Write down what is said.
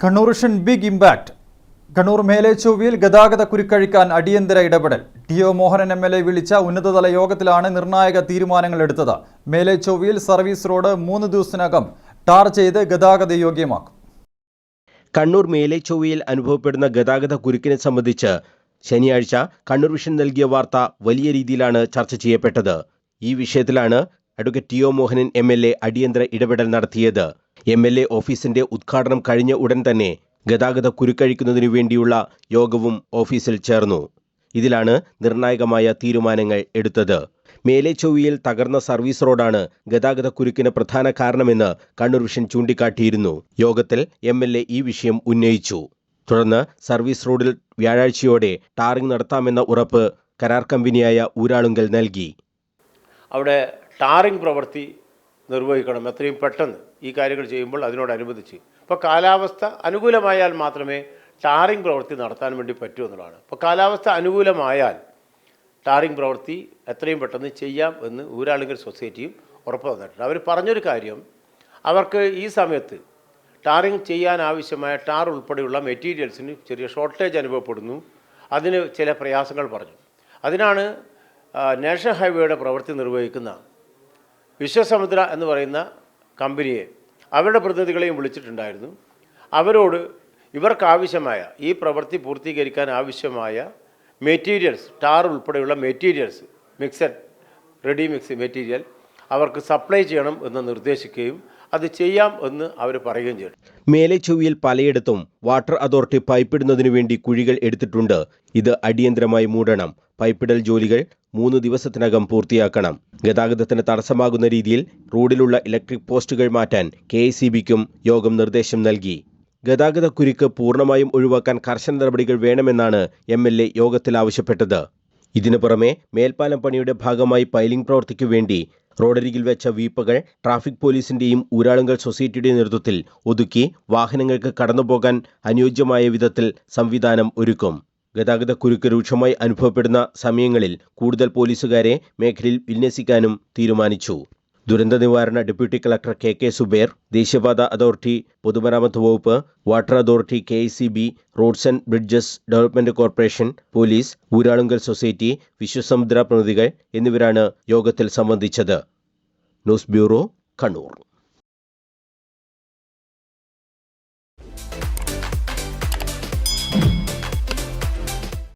Kannur vision big impact. Kannur മേലേച്ചൊവ്വയിൽ ഗതാഗത കുരുക്കഴിക്കാൻ അടിയന്തര ഇടപെടൽ. ടി.ഒ. മോഹനൻ എം.എൽ.എ. വിളിച്ച ഉന്നതതല യോഗത്തിലാണ് നിർണായക തീരുമാനങ്ങൾ എടുത്തത്. മേലേച്ചൊവ്വയിൽ സർവീസ് റോഡ് 3 ദിവസത്തിനകം ടാർ ചെയ്ത് ഗതാഗത യോഗ്യമാക്കും. കണ്ണൂർ മേലേച്ചൊവ്വയിൽ അനുഭവപ്പെടുന്ന ഗതാഗത കുരുക്കിനെ സംബന്ധിച്ച് ശനിയാഴ്ച കണ്ണൂർ വിഷൻ നൽകിയ വാർത്ത വലിയ രീതിയിലാണ് ചർച്ച ചെയ്യപ്പെട്ടത്. ഈ വിഷയത്തിലാണ് അഡ്വക്കേറ്റ് ടി.ഒ. മോഹനൻ എം.എൽ.എ. അടിയന്തര ഇടപെടൽ നടത്തിയത്. എം.എൽ.എ. ഓഫീസിന്റെ ഉദ്ഘാടനം കഴിഞ്ഞ ഉടൻ തന്നെ ഗതാഗത കുരുക്കഴിക്കുന്നതിനു വേണ്ടിയുള്ള യോഗവും ഓഫീസിൽ ചേർന്നു. ഇതിലാണ് നിർണായകമായ തീരുമാനങ്ങൾ എടുത്തത്. മേലേച്ചൊവ്വയിൽ തകർന്ന സർവീസ് റോഡാണ് ഗതാഗത കുരുക്കിന് പ്രധാന കാരണമെന്ന് കണ്ണൂർ വിഷൻ ചൂണ്ടിക്കാട്ടിയിരുന്നു. യോഗത്തിൽ എം.എൽ.എ. ഈ വിഷയം ഉന്നയിച്ചു. തുടർന്ന് സർവീസ് റോഡിൽ വ്യാഴാഴ്ചയോടെ ടാറിംഗ് നടത്താമെന്ന ഉറപ്പ് കരാർ കമ്പനിയായ ഊരാളുങ്കൽ നൽകി. അവിടെ ടാറിംഗ് പ്രവൃത്തി നിർവഹിക്കണം എത്രയും പെട്ടെന്ന്. ഈ കാര്യങ്ങൾ ചെയ്യുമ്പോൾ അതിനോടനുബന്ധിച്ച് ഇപ്പോൾ കാലാവസ്ഥ അനുകൂലമായാൽ മാത്രമേ ടാറിംഗ് പ്രവൃത്തി നടത്താൻ വേണ്ടി പറ്റൂ എന്നുള്ളതാണ്. ഇപ്പോൾ കാലാവസ്ഥ അനുകൂലമായാൽ ടാറിംഗ് പ്രവൃത്തി എത്രയും പെട്ടെന്ന് ചെയ്യാം എന്ന് ഊരാളുങ്കൽ സൊസൈറ്റിയും ഉറപ്പ് തന്നിട്ടുണ്ട്. അവർ പറഞ്ഞൊരു കാര്യം, അവർക്ക് ഈ സമയത്ത് ടാറിംഗ് ചെയ്യാൻ ആവശ്യമായ ടാർ ഉൾപ്പെടെയുള്ള മെറ്റീരിയൽസിന് ചെറിയ ഷോർട്ടേജ് അനുഭവപ്പെടുന്നു. അതിന് ചില പ്രയാസങ്ങൾ പറഞ്ഞു. അതിനാണ് നാഷണൽ ഹൈവേയുടെ പ്രവൃത്തി നിർവഹിക്കുന്ന വിശ്വസമുദ്ര എന്ന് പറയുന്ന കമ്പനിയെ അവരുടെ പ്രതിനിധികളെയും വിളിച്ചിട്ടുണ്ടായിരുന്നു. അവരോട് ഇവർക്കാവശ്യമായ ഈ പ്രവൃത്തി പൂർത്തീകരിക്കാൻ ആവശ്യമായ മെറ്റീരിയൽസ്, ടാർ ഉൾപ്പെടെയുള്ള materials, mixed ready mix material അവർക്ക് സപ്ലൈ ചെയ്യണം എന്ന് നിർദ്ദേശിക്കുകയും അത് ചെയ്യാം എന്ന് അവർ പറയുകയും ചെയ്തു. മേലേച്ചൊവ്വയിൽ പലയിടത്തും വാട്ടർ അതോറിറ്റി പൈപ്പിടുന്നതിനു വേണ്ടി കുഴികൾ എടുത്തിട്ടുണ്ട്. ഇത് അടിയന്തരമായി മൂടണം. പൈപ്പിടൽ ജോലികൾ 3 ദിവസത്തിനകം പൂർത്തിയാക്കണം. ഗതാഗതത്തിന് തടസ്സമാകുന്ന രീതിയിൽ റോഡിലുള്ള ഇലക്ട്രിക് പോസ്റ്റുകൾ മാറ്റാൻ KICBക്കും യോഗം നിർദ്ദേശം നൽകി. ഗതാഗത കുരുക്ക് പൂർണ്ണമായും ഒഴിവാക്കാൻ കർശന നടപടികൾ വേണമെന്നാണ് MLA യോഗത്തിൽ ആവശ്യപ്പെട്ടത്. ഇതിനു പുറമെ മേൽപ്പാലം പണിയുടെ ഭാഗമായി പൈലിംഗ് പ്രവൃത്തിക്കു വേണ്ടി റോഡരികിൽ വെച്ച വീപ്പകൾ ട്രാഫിക് പോലീസിന്റെയും ഊരാളുങ്കൽ സൊസൈറ്റിയുടെയും നേതൃത്വത്തിൽ ഒതുക്കി വാഹനങ്ങൾക്ക് കടന്നുപോകാൻ അനുയോജ്യമായ വിധത്തിൽ സംവിധാനം ഒരുക്കും. ഗതാഗത കുരുക്ക് രൂക്ഷമായി അനുഭവപ്പെടുന്ന സമയങ്ങളിൽ കൂടുതൽ പോലീസുകാരെ മേഖലയിൽ വിന്യസിക്കാനും തീരുമാനിച്ചു. ദുരന്ത നിവാരണ ഡെപ്യൂട്ടി കളക്ടർ KK സുബേർ, ദേശീയപാത അതോറിറ്റി, പൊതുമരാമത്ത് വകുപ്പ്, water authority, KICB, roads and bridges development corporation, police, Uralungal society, Vishwasamudra പ്രതിനിധികൾ എന്നിവരാണ് യോഗത്തിൽ സംബന്ധിച്ചത്. News bureau, Kannur.